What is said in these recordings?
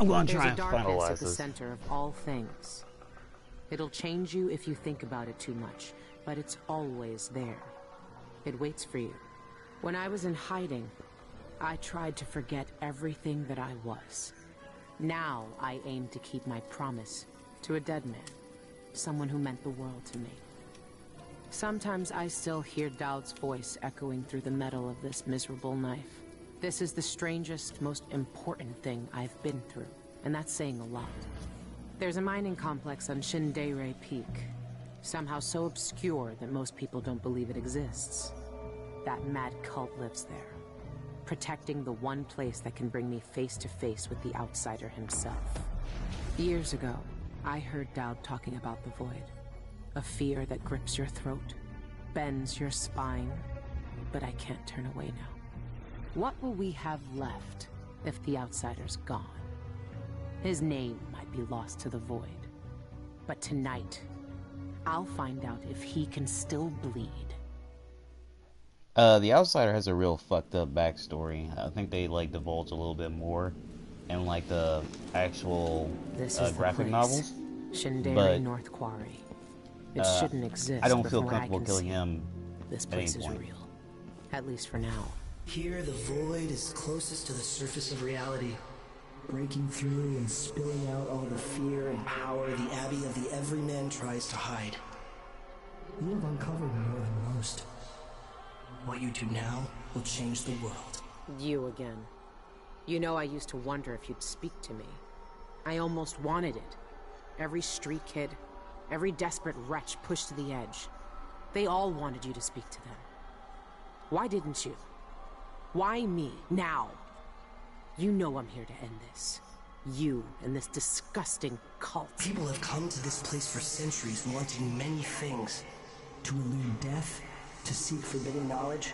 I'm going to There's try a and darkness finalize at the this. center of all things. It'll change you if you think about it too much, but it's always there. It waits for you. When I was in hiding, I tried to forget everything that I was. Now I aim to keep my promise to a dead man, someone who meant the world to me. Sometimes I still hear Dowd's voice echoing through the metal of this miserable knife. This is the strangest, most important thing I've been through, and that's saying a lot. There's a mining complex on Shindeire Peak, somehow so obscure that most people don't believe it exists. That mad cult lives there, protecting the one place that can bring me face to face with the outsider himself. Years ago, I heard Dowd talking about the Void. A fear that grips your throat, bends your spine, but I can't turn away now. What will we have left if the outsider's gone? His name might be lost to the Void, but tonight, I'll find out if he can still bleed. The Outsider has a real fucked up backstory. I think they like divulge a little bit more in like the actual graphic novels. Shindeire North Quarry. It shouldn't exist. I don't but feel from what I comfortable can killing see, him. This place is real, at least for now. Here, the Void is closest to the surface of reality, breaking through and spilling out all the fear and power the Abbey of the Everyman tries to hide. You have uncovered more than most. What you do now will change the world. You again. You know, I used to wonder if you'd speak to me. I almost wanted it. Every street kid, every desperate wretch pushed to the edge. They all wanted you to speak to them. Why didn't you? Why me, now? You know I'm here to end this. You and this disgusting cult. People have come to this place for centuries wanting many things. To elude death, to seek forbidden knowledge.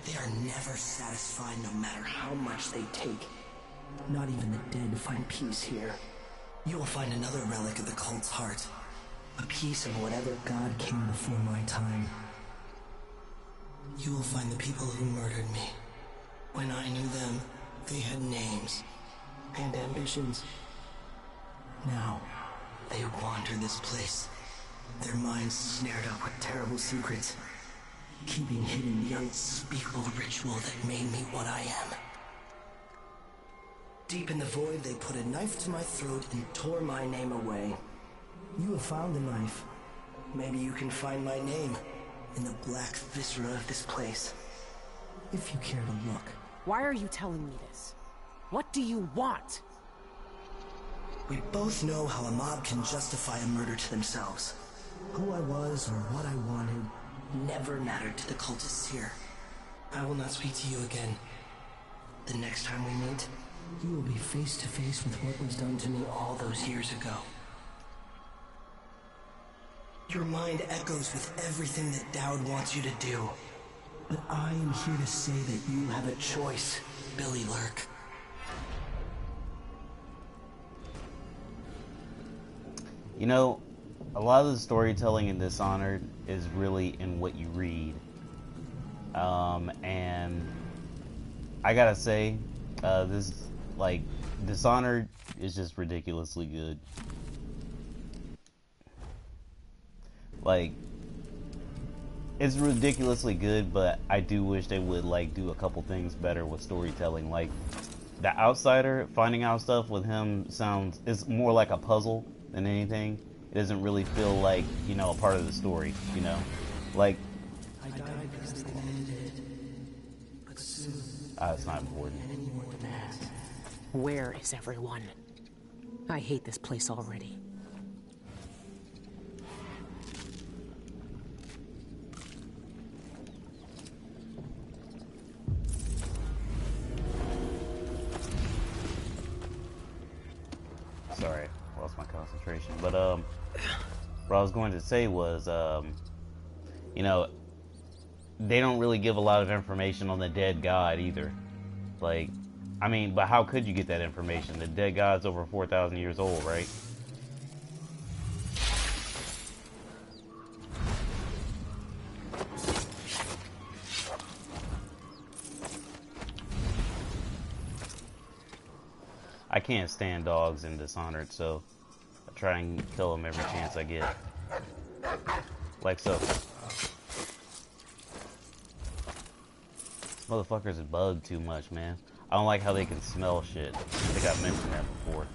They are never satisfied no matter how much they take. Not even the dead find peace here. You will find another relic of the cult's heart. A piece of whatever god came before my time. You will find the people who murdered me. When I knew them, they had names and ambitions. Now, they wander this place, their minds snared up with terrible secrets, keeping hidden the unspeakable ritual that made me what I am. Deep in the Void, they put a knife to my throat and tore my name away. You have found the knife. Maybe you can find my name in the black viscera of this place, if you care to look. Why are you telling me this? What do you want? We both know how a mob can justify a murder to themselves. Who I was or what I wanted never mattered to the cultists here. I will not speak to you again. The next time we meet, you will be face to face with what was done to me all those years ago. Your mind echoes with everything that Dowd wants you to do. But I am here to say that you have a choice, Billy Lurk. You know, a lot of the storytelling in Dishonored is really in what you read. And I gotta say, this, like, Dishonored is just ridiculously good. Like, it's ridiculously good, but I do wish they would, like, do a couple things better with storytelling. Like, the Outsider, finding out stuff with him is more like a puzzle than anything. It doesn't really feel like, you know, a part of the story, you know? Like, I died because they wanted it. But soon, it's not important. many more demands. Where is everyone? I hate this place already. Sorry, lost my concentration. But what I was going to say was, you know, they don't really give a lot of information on the dead god either. Like, I mean, but how could you get that information? The dead god's over 4,000 years old, right? can't stand dogs in Dishonored, so I try and kill them every chance I get. Like so. Motherfuckers bug too much, man. I don't like how they can smell shit. I think I've mentioned that before.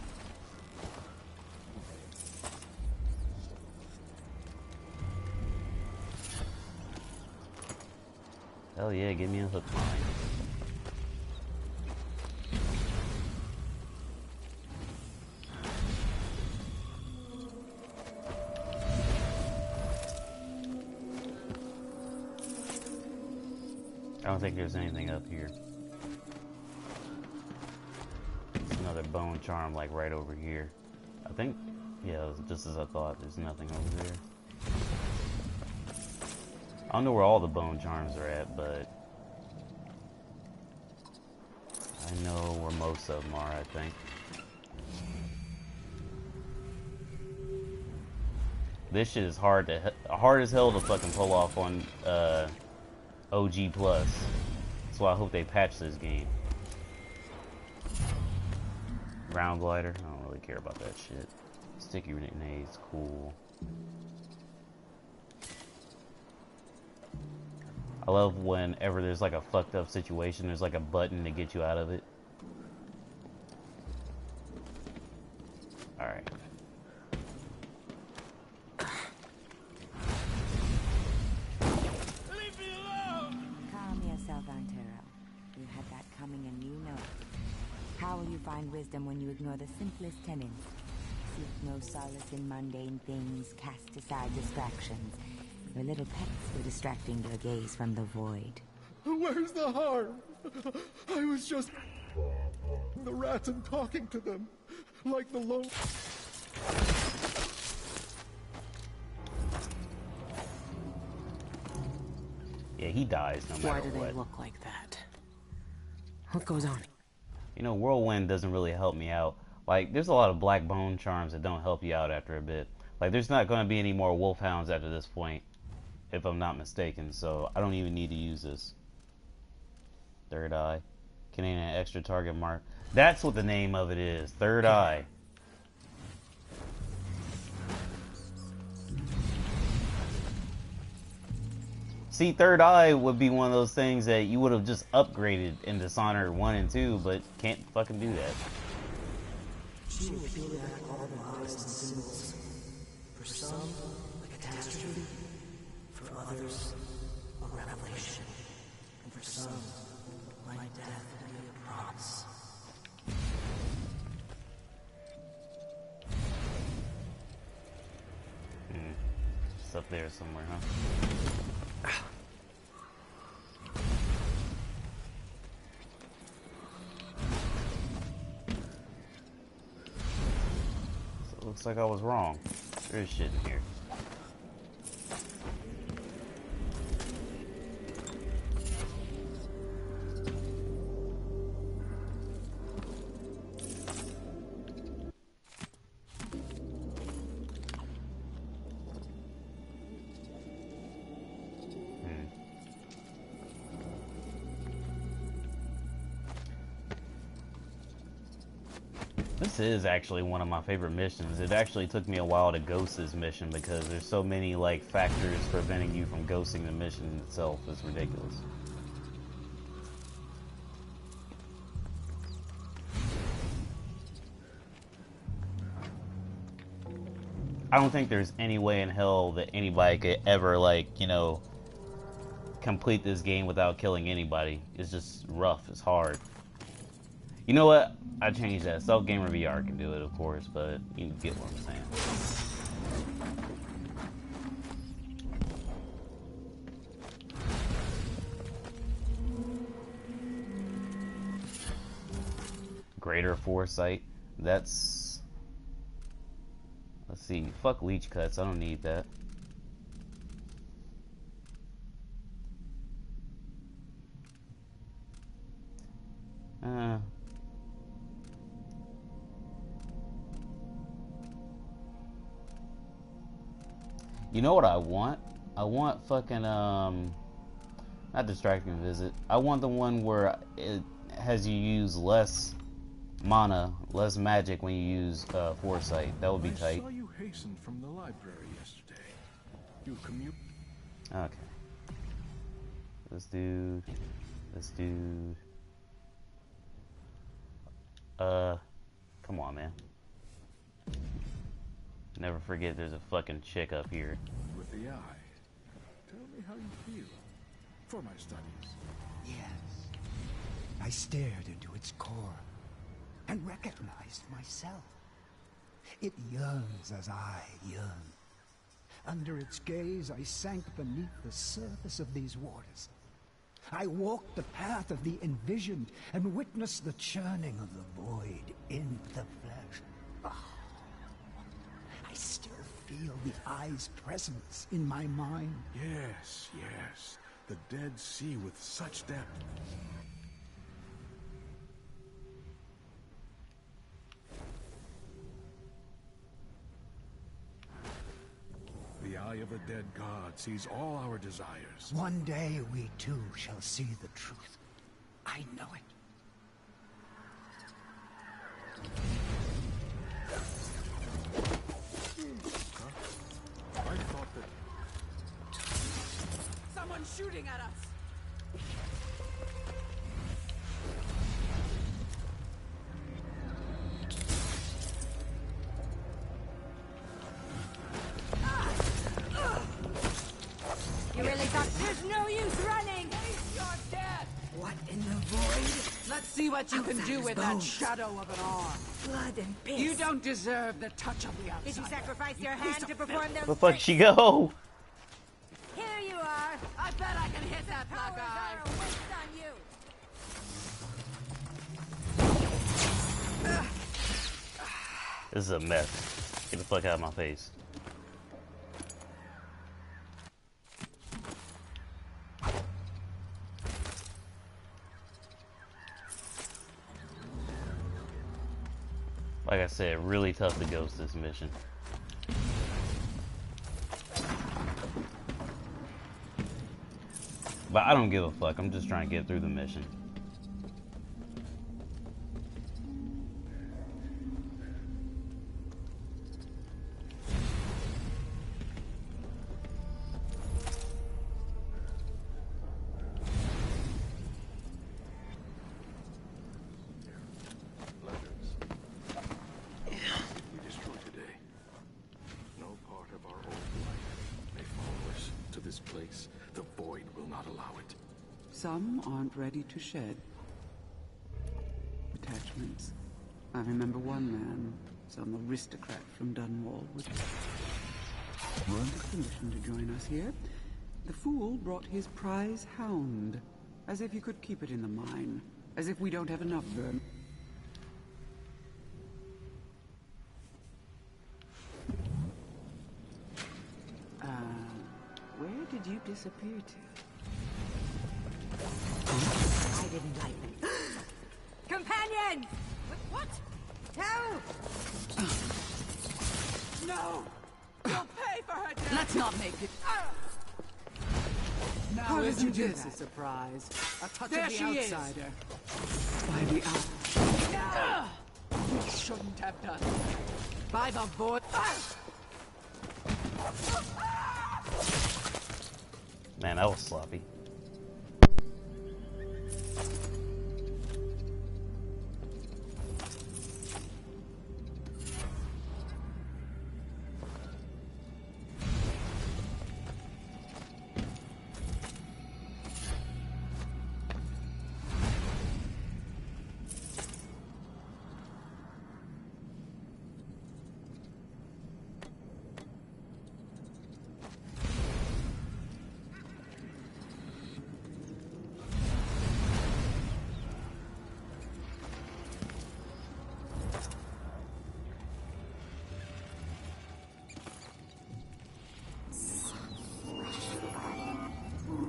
Hell yeah, give me a hook mine. I don't think there's anything up here. There's another bone charm like right over here. I think, yeah, it was just as I thought. There's nothing over there. I don't know where all the bone charms are at, but I know where most of them are, I think. This shit is hard as hell to fucking pull off on OG Plus. That's why I hope they patch this game. Round glider, I don't really care about that shit. Sticky grenades, cool. I love whenever there's like a fucked up situation, there's like a button to get you out of it. Alright. Leave me alone! Calm yourself, Antero. You had that coming and you know it. How will you find wisdom when you ignore the simplest tenets? Seek no solace in mundane things, cast aside distractions. Your little pets were distracting your gaze from the void. Where's the harm? I was just the rats and talking to them, like the lone. Yeah, he dies no matter Why do what. they look like that? What goes on? You know, Whirlwind doesn't really help me out. Like, there's a lot of black bone charms that don't help you out after a bit. Like, there's not going to be any more wolfhounds after this point, if I'm not mistaken, so I don't even need to use this. Third eye. Containing an extra target mark. That's what the name of it is. Third eye. See, third eye would be one of those things that you would have just upgraded in Dishonored 1 and 2, but can't fucking do that. She will feel back all the lies and symbols. For some, a catastrophe. For others, a revelation. And for some, my death will be a promise. It's up there somewhere, huh? So it looks like I was wrong. There is shit in here. This is actually one of my favorite missions. It actually took me a while to ghost this mission because there's so many like factors preventing you from ghosting the mission itself. It's ridiculous. I don't think there's any way in hell that anybody could ever like, you know, complete this game without killing anybody. It's just rough. It's hard. You know what? I changed that. Self Gamer VR can do it, of course, but you get what I'm saying. Greater foresight. That's... Let's see. Fuck leech cuts. I don't need that. You know what I want? I want fucking, not distracting visit. I want the one where it has you use less mana, less magic when you use foresight. That would be tight. I saw you hasten from the library yesterday. You commute. Okay. This dude. This dude. Come on, man. Never forget there's a fucking chick up here. With the eye. Tell me how you feel. For my studies. Yes. I stared into its core and recognized myself. It yearns as I yearn. Under its gaze, I sank beneath the surface of these waters. I walked the path of the envisioned and witnessed the churning of the void in the flesh. Oh, I still feel the eye's presence in my mind. Yes, yes. The Dead Sea with such depth. The eye of a dead god sees all our desires. One day we too shall see the truth. I know it. I thought that... Someone's shooting at us! You really thought there's no use running? You're dead! What in the void? Let's see what you can do with that shadow of an arm. Blood and piss. You don't deserve the touch of the outside. Did you sacrifice your hand to perform those Where the fuck tricks? she go? Here you are. I bet I can hit that black Powers eye. are a waste on you. This is a mess. Get the fuck out of my face. Like I said, really tough to ghost this mission. But I don't give a fuck. I'm just trying to get through the mission. we destroy today. No part of our old life may follow us to this place. The void will not allow it. Some aren't ready to shed attachments. I remember one man, some aristocrat from Dunwall, with permission to join us here. The fool brought his prize hound, as if he could keep it in the mine, as if we don't have enough vermin. Where did you disappear to? I didn't like them. Companions! What? Help! No! You'll pay for her death! Let's not make it. Now How did you isn't do this that? a surprise? A touch There of the she is. outsider. By the hour. We shouldn't have done it. By the void. Man, that was sloppy.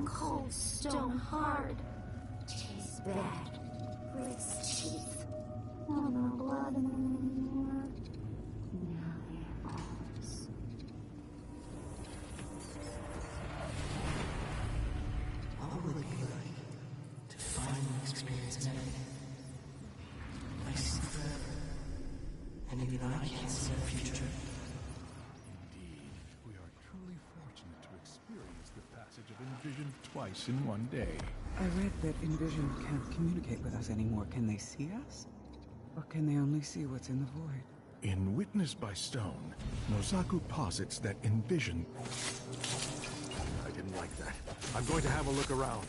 Cold stone hard. Tastes bad. Breaks teeth. No more blood in them anymore. Now they're arms. What would it be like to finally experience everything? I see forever against their future. Indeed, we are truly fortunate to experience the passage of Envision twice in one day. I read that Envision can't communicate with us anymore. Can they see us? Or can they only see what's in the void? In Witness by Stone, Nozaku posits that Envision... I didn't like that. I'm going to have a look around.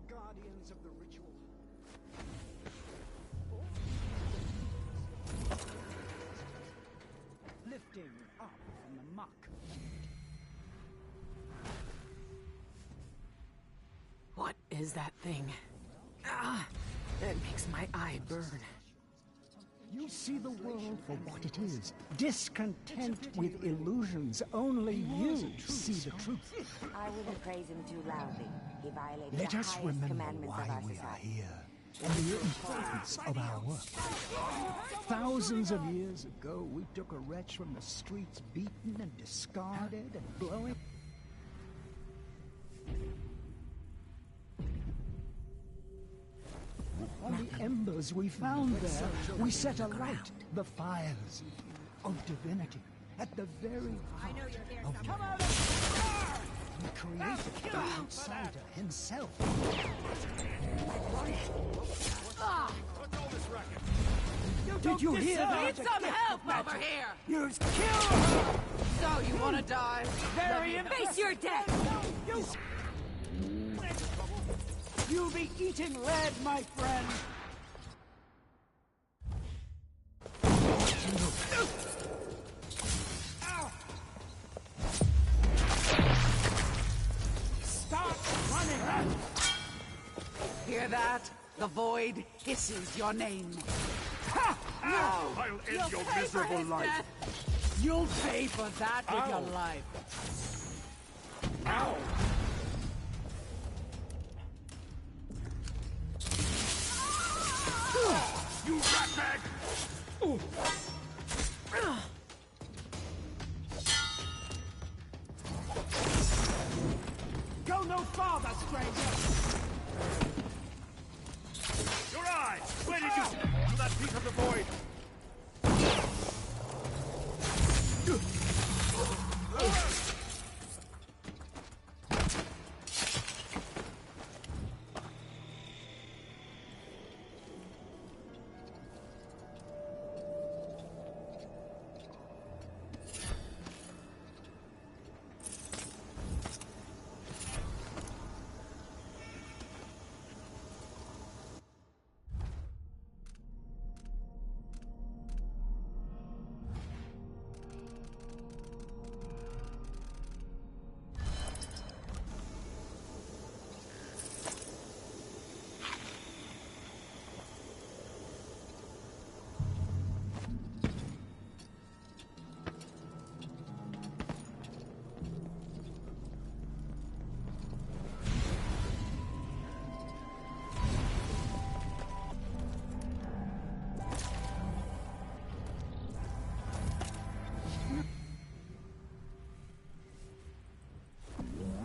Guardians of the ritual. Lifting up from the muck. What is that thing? Ah, it makes my eye burn. You see the world for what it is. Discontent with illusions. Only you see the truth. I wouldn't praise him too loudly. He violated Let the us highest remember commandments of why our we are society. here and the importance of our work. Thousands of years ago, we took a wretch from the streets, beaten and discarded and blowing. On the embers we found there, we set alight the fires of divinity at the very heart of come out we created the outsider himself. Did you hear that? Need some help over here! You killed her! So you want to die? Very Face your death! You'll be eating lead, my friend! Stop running! Hear that? The void hisses your name. I'll end your miserable life. Death. You'll pay for that with your life. Ow! You ratbag! Go no farther, stranger! Your eyes! Where did you... to that piece of the void!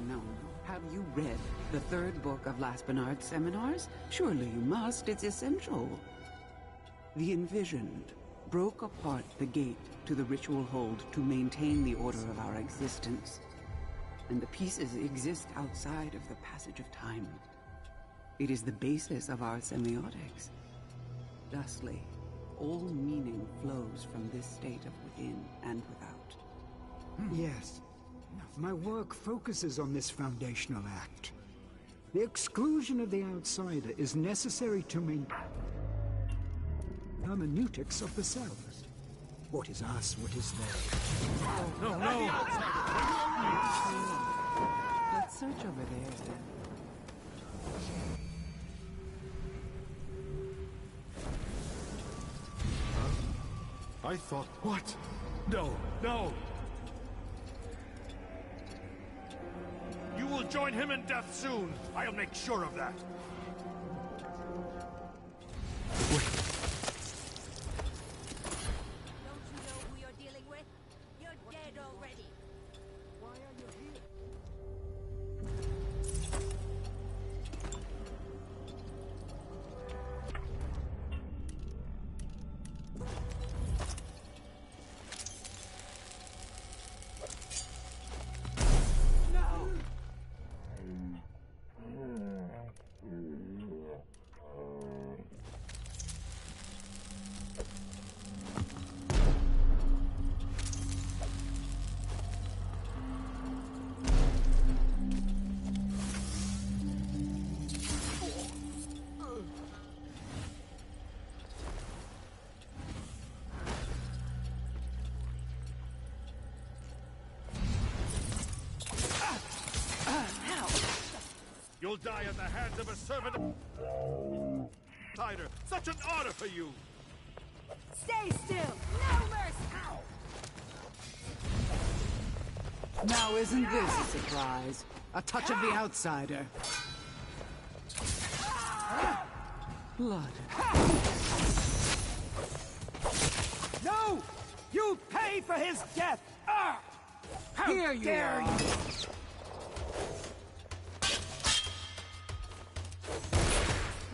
No. Have you read the third book of Laspinard's seminars? Surely you must. It's essential. The Envisioned broke apart the gate to the ritual hold to maintain the order of our existence. And the pieces exist outside of the passage of time. It is the basis of our semiotics. Thusly, all meaning flows from this state of within and without. Yes. My work focuses on this foundational act. The exclusion of the outsider is necessary to maintain hermeneutics of the self. What is us, what is they? No, no! Let's search over there, then. I thought... What? No, no! You will join him in death soon. I'll make sure of that. Don't you know who you're dealing with? You're dead already. You'll die at the hands of a servant outsider. Such an honor for you. Stay still! No mercy! Now isn't this a surprise? A touch of the outsider. Blood. No! You pay for his death! How Here you dare are. you!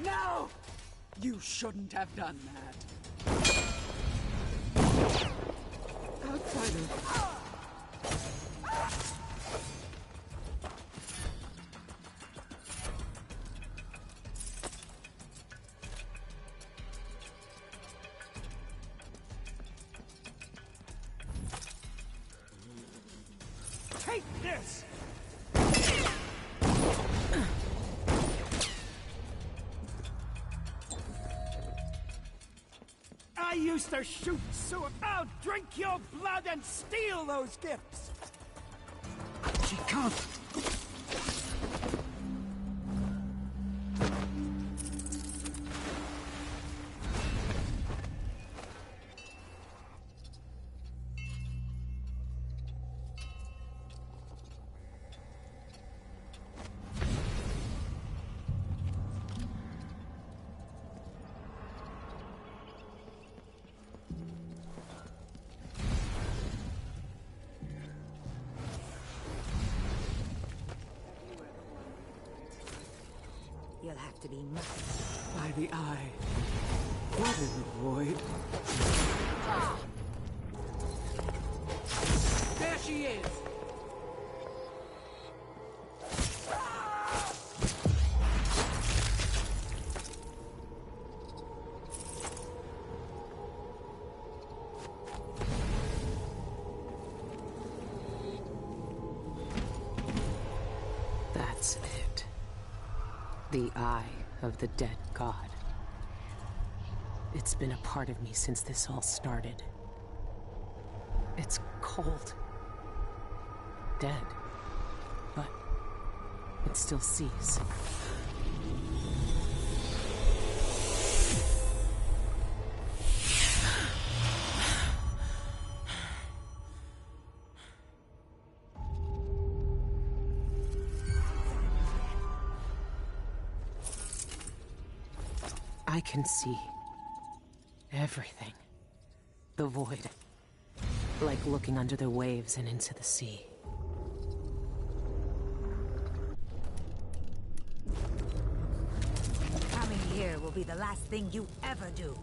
No! You shouldn't have done that. Outsider. Take this! I used to shoot so I'll drink your blood and steal those gifts! She can't! You'll have to be much. By the eye. What in the void? There she is! That's it. The eye of the dead god. It's been a part of me since this all started. It's cold. Dead. But it still sees. I can see everything. The void. Like looking under the waves and into the sea. Coming here will be the last thing you ever do.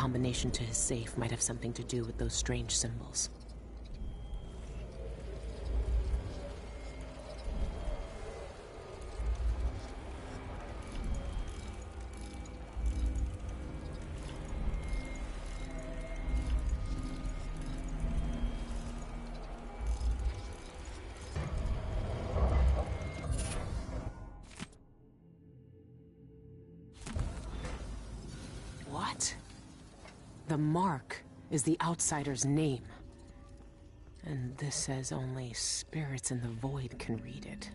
combination to his safe might have something to do with those strange symbols. What? The mark is the outsider's name. And this says only spirits in the void can read it.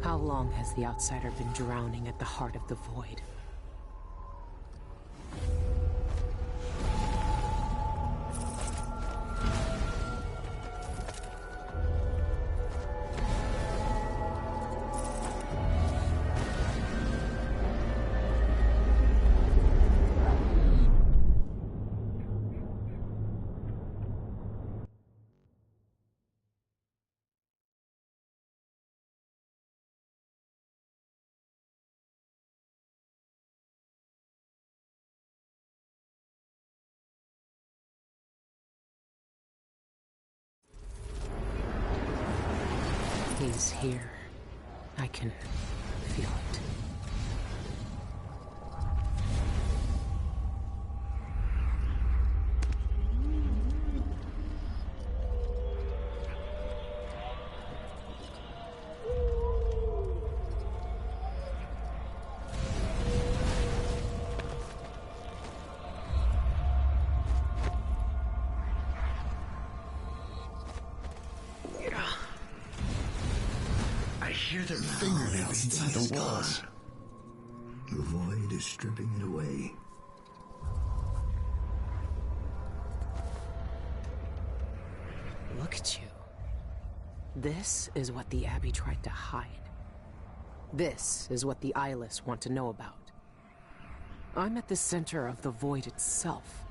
How long has the outsider been drowning at the heart of the void? He's here. I can feel it. I hear their fingernails inside the walls. The void is stripping it away. Look at you. This is what the Abbey tried to hide. This is what the eyeless want to know about. I'm at the center of the void itself.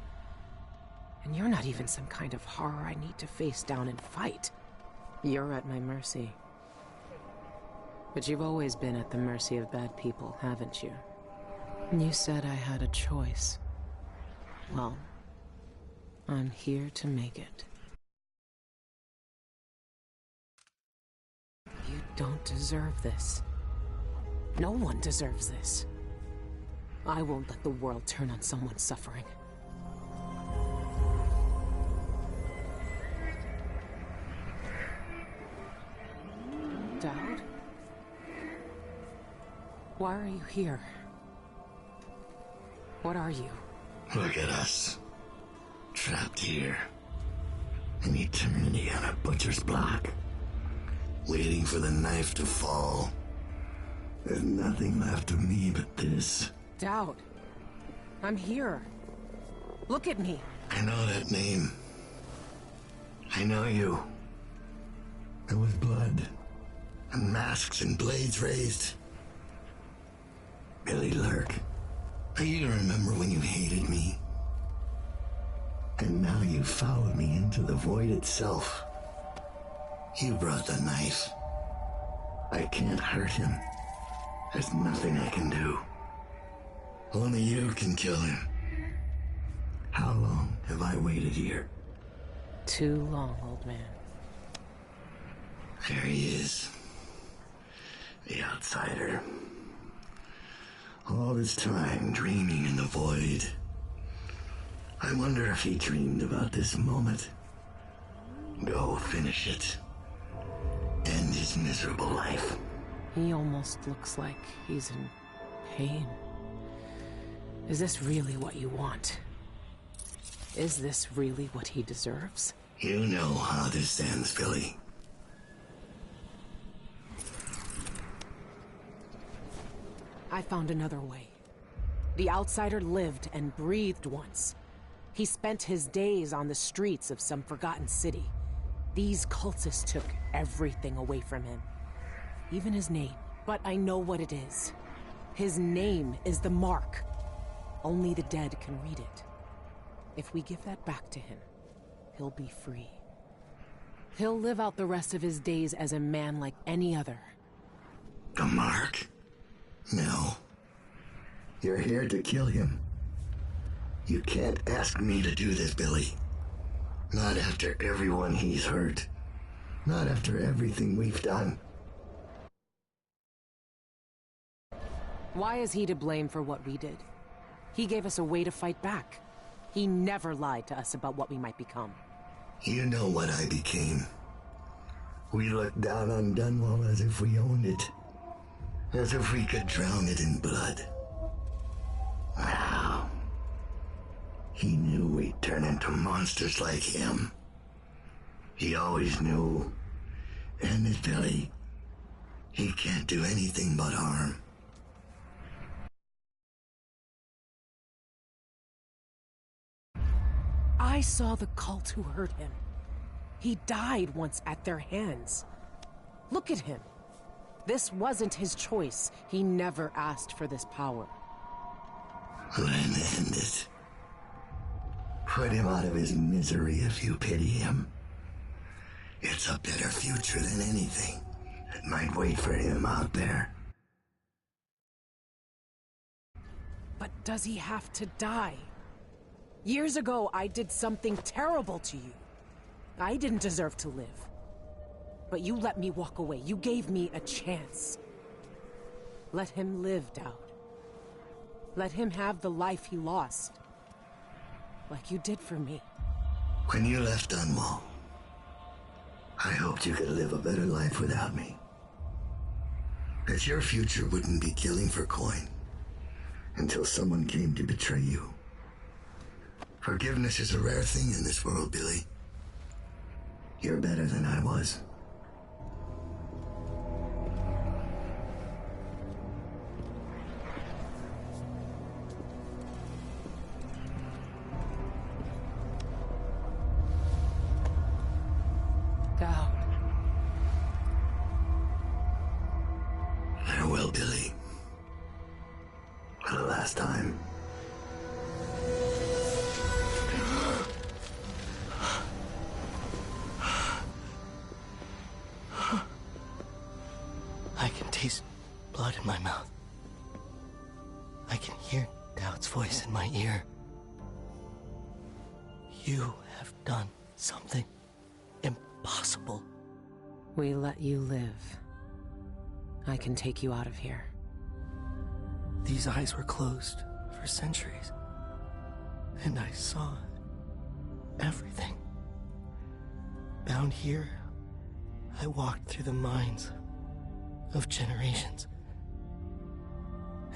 And you're not even some kind of horror I need to face down and fight. You're at my mercy. But you've always been at the mercy of bad people, haven't you? You said I had a choice. Well, I'm here to make it. You don't deserve this. No one deserves this. I won't let the world turn on someone suffering. Dowd? Why are you here? What are you? Look at us. Trapped here. An eternity on a butcher's block. Waiting for the knife to fall. There's nothing left of me but this. Dowd. I'm here. Look at me. I know that name. I know you. There was blood. And masks and blades raised. Billy Lurk. I even remember when you hated me. I And now you followed me into the void itself. You brought the knife. I can't hurt him. There's nothing I can do. Only you can kill him. How long have I waited here? Too long, old man. There he is. The outsider. All this time dreaming in the void. I wonder if he dreamed about this moment. Go finish it. End his miserable life. He almost looks like he's in pain. Is this really what you want? Is this really what he deserves? You know how this ends, Billy. I found another way. The outsider lived and breathed once. He spent his days on the streets of some forgotten city. These cultists took everything away from him. Even his name. But I know what it is. His name is the Mark. Only the dead can read it. If we give that back to him, he'll be free. He'll live out the rest of his days as a man like any other. The Mark? No. You're here to kill him. You can't ask me to do this, Billy. Not after everyone he's hurt. Not after everything we've done. Why is he to blame for what we did? He gave us a way to fight back. He never lied to us about what we might become. You know what I became. We looked down on Dunwall as if we owned it. As if we could drown it in blood. Wow. He knew we'd turn into monsters like him. He always knew. And this Billy, he can't do anything but harm. I saw the cult who hurt him. He died once at their hands. Look at him. This wasn't his choice. He never asked for this power. Then end it. Put him out of his misery if you pity him. It's a better future than anything that might wait for him out there. But does he have to die? Years ago, I did something terrible to you. I didn't deserve to live. But you let me walk away. You gave me a chance. Let him live, Dowd. Let him have the life he lost. Like you did for me. When you left Dunwall, I hoped you could live a better life without me. That your future wouldn't be killing for coin until someone came to betray you. Forgiveness is a rare thing in this world, Billy. You're better than I was. Dowd. Farewell, Billy. For the last time. I can taste blood in my mouth. I can hear Dowd's voice in my ear. You have done something impossible. We let you live. I can take you out of here. These eyes were closed for centuries, and I saw everything. Bound here, I walked through the minds of generations.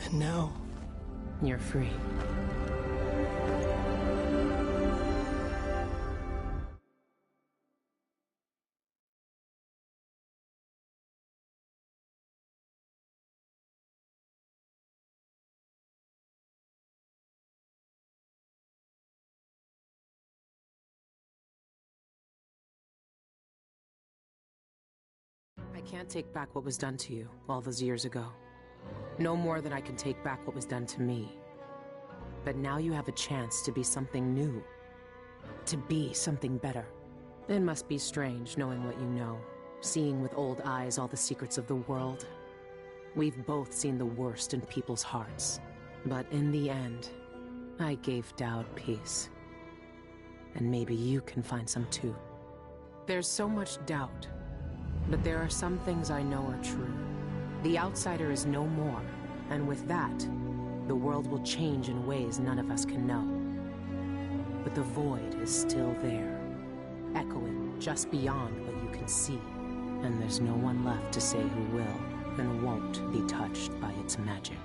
And now... You're free. I can't take back what was done to you all those years ago. No more than I can take back what was done to me. But now you have a chance to be something new. To be something better. It must be strange knowing what you know, seeing with old eyes all the secrets of the world. We've both seen the worst in people's hearts. But in the end, I gave Dowd peace. And maybe you can find some too. There's so much doubt, but there are some things I know are true. The outsider is no more, and with that, the world will change in ways none of us can know. But the void is still there, echoing just beyond what you can see. And there's no one left to say who will and won't be touched by its magic.